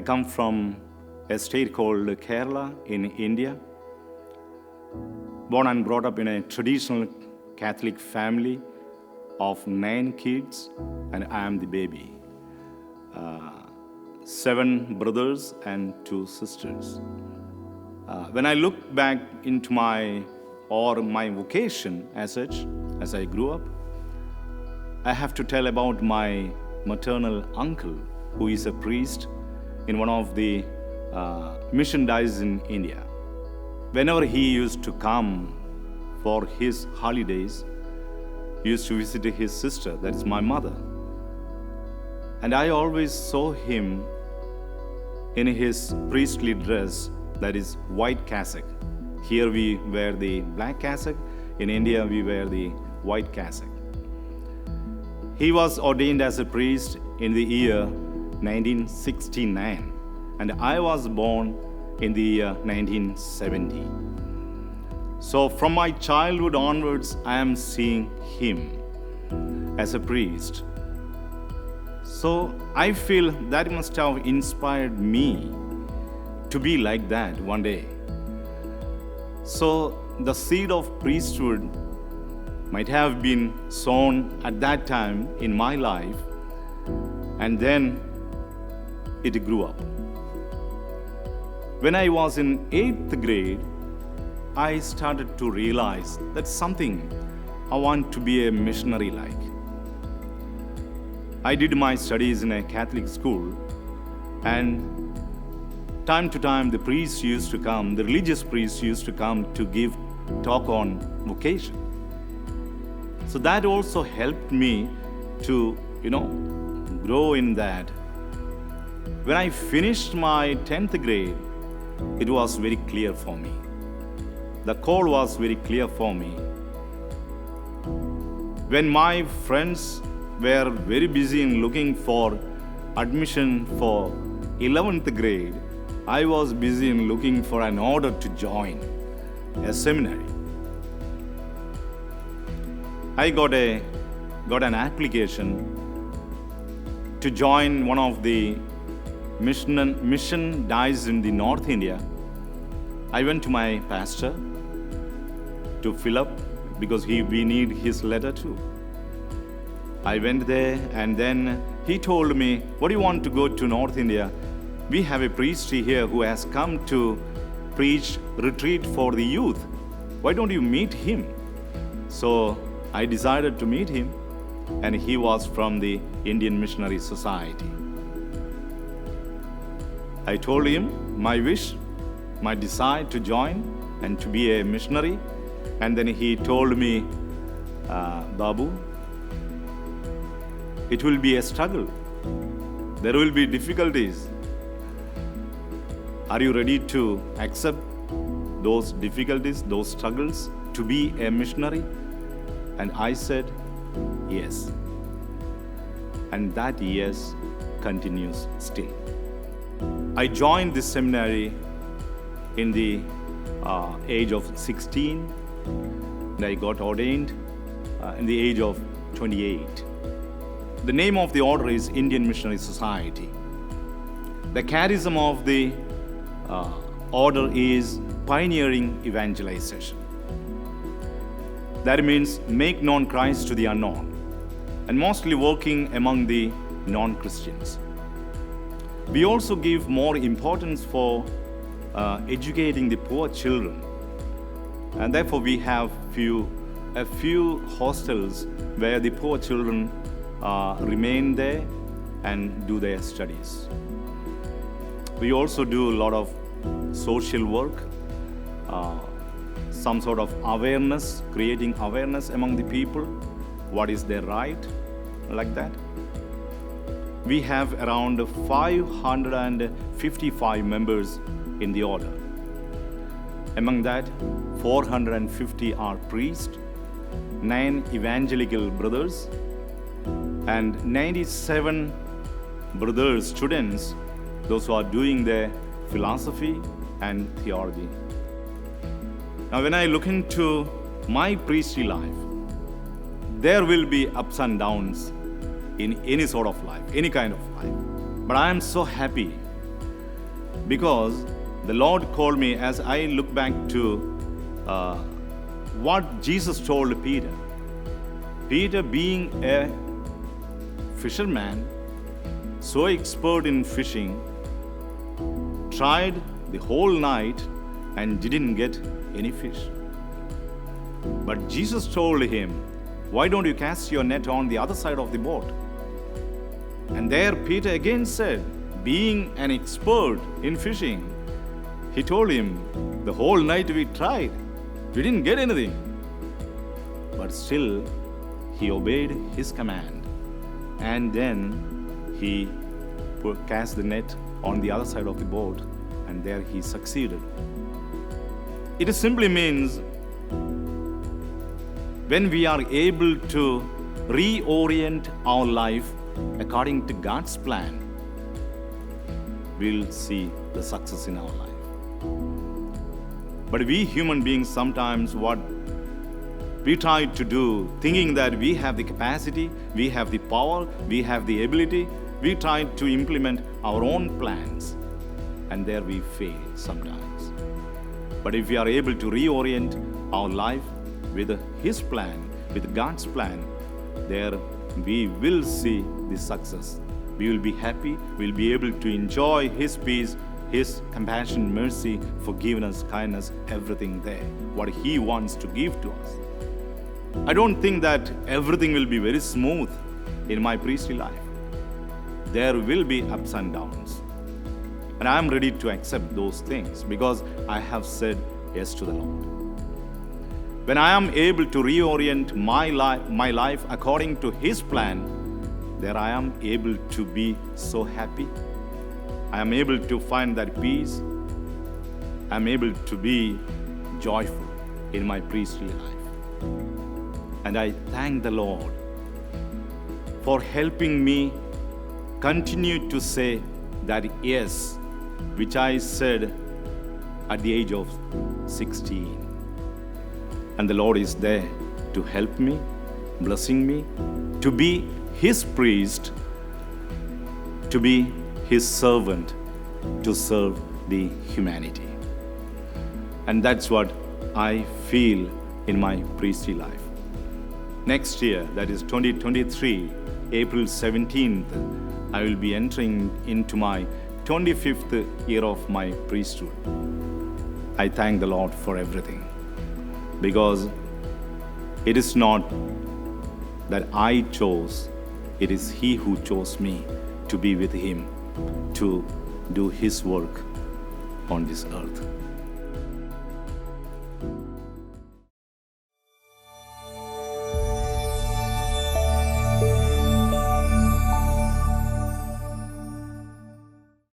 come from a state called Kerala in India. Born and brought up in a traditional Catholic family of 9 kids, and I am the baby. 7 brothers and 2 sisters. When I look back into my vocation as such, as I grew up, I have to tell about my maternal uncle, who is a priest in one of the mission dioceses in India. Whenever he used to come for his holidays, he used to visit his sister, that's my mother. And I always saw him in his priestly dress, that is white cassock. Here we wear the black cassock, in India we wear the white cassock. He was ordained as a priest in the year 1969, and I was born in the year 1970. So from my childhood onwards, I am seeing him as a priest. So I feel that must have inspired me to be like that one day. So the seed of priesthood might have been sown at that time in my life, and then it grew up. When I was in 8th grade, I started to realize that's something I want to be a missionary like. I did my studies in a Catholic school, and time to time the priests used to come, the religious priests used to come to give talk on vocation. So that also helped me to, grow in that. When I finished my 10th grade, it was very clear for me. The call was very clear for me. When my friends were very busy in looking for admission for 11th grade, I was busy in looking for an order to join a seminary. I got an application to join one of the mission dioceses in the North India. I went to my pastor to fill up because we need his letter too. I went there, and then he told me, what do you want to go to North India? We have a priest here who has come to preach retreat for the youth. Why don't you meet him? So I decided to meet him, and he was from the Indian Missionary Society. I told him my wish, my desire to join and to be a missionary, and then he told me, Babu, it will be a struggle. There will be difficulties. Are you ready to accept those difficulties, those struggles, to be a missionary? And I said, yes. And that yes continues still. I joined this seminary in the age of 16, and I got ordained in the age of 28. The name of the order is Indian Missionary Society. The charism of the order is pioneering evangelization. That means make known Christ to the unknown, and mostly working among the non-Christians. We also give more importance for educating the poor children, and therefore we have a few hostels where the poor children remain there and do their studies. We also do a lot of social work, some sort of awareness, creating awareness among the people, what is their right, like that. We have around 555 members in the order. Among that, 450 are priests, 9 evangelical brothers, and 97 brothers, students, those who are doing their philosophy and theology. Now, when I look into my priestly life, there will be ups and downs in any sort of life, any kind of life. But I am so happy because the Lord called me as I look back to what Jesus told Peter. Peter, being a fisherman, so expert in fishing, tried the whole night and didn't get any fish. But Jesus told him, "Why don't you cast your net on the other side of the boat?" And there Peter again said, being an expert in fishing, he told him, "The whole night we tried, we didn't get anything." But still, he obeyed his command. And then he cast the net on the other side of the boat, and there he succeeded. It simply means when we are able to reorient our life according to God's plan, we'll see the success in our life. But we human beings, sometimes what we try to do, thinking that we have the capacity, we have the power, we have the ability, we try to implement our own plans, and there we fail sometimes. But if we are able to reorient our life with His plan, with God's plan, there we will see the success. We will be happy, we'll be able to enjoy His peace, His compassion, mercy, forgiveness, kindness, everything there, what He wants to give to us. I don't think that everything will be very smooth in my priestly life. There will be ups and downs. And I am ready to accept those things because I have said yes to the Lord. When I am able to reorient my life according to His plan, there I am able to be so happy. I am able to find that peace. I am able to be joyful in my priestly life. And I thank the Lord for helping me continue to say that yes, which I said at the age of 16. And the Lord is there to help me, blessing me, to be His priest, to be His servant, to serve the humanity. And that's what I feel in my priestly life. Next year, that is 2023, April 17th, I will be entering into my 25th year of my priesthood. I thank the Lord for everything, because it is not that I chose, it is He who chose me to be with Him, to do His work on this earth.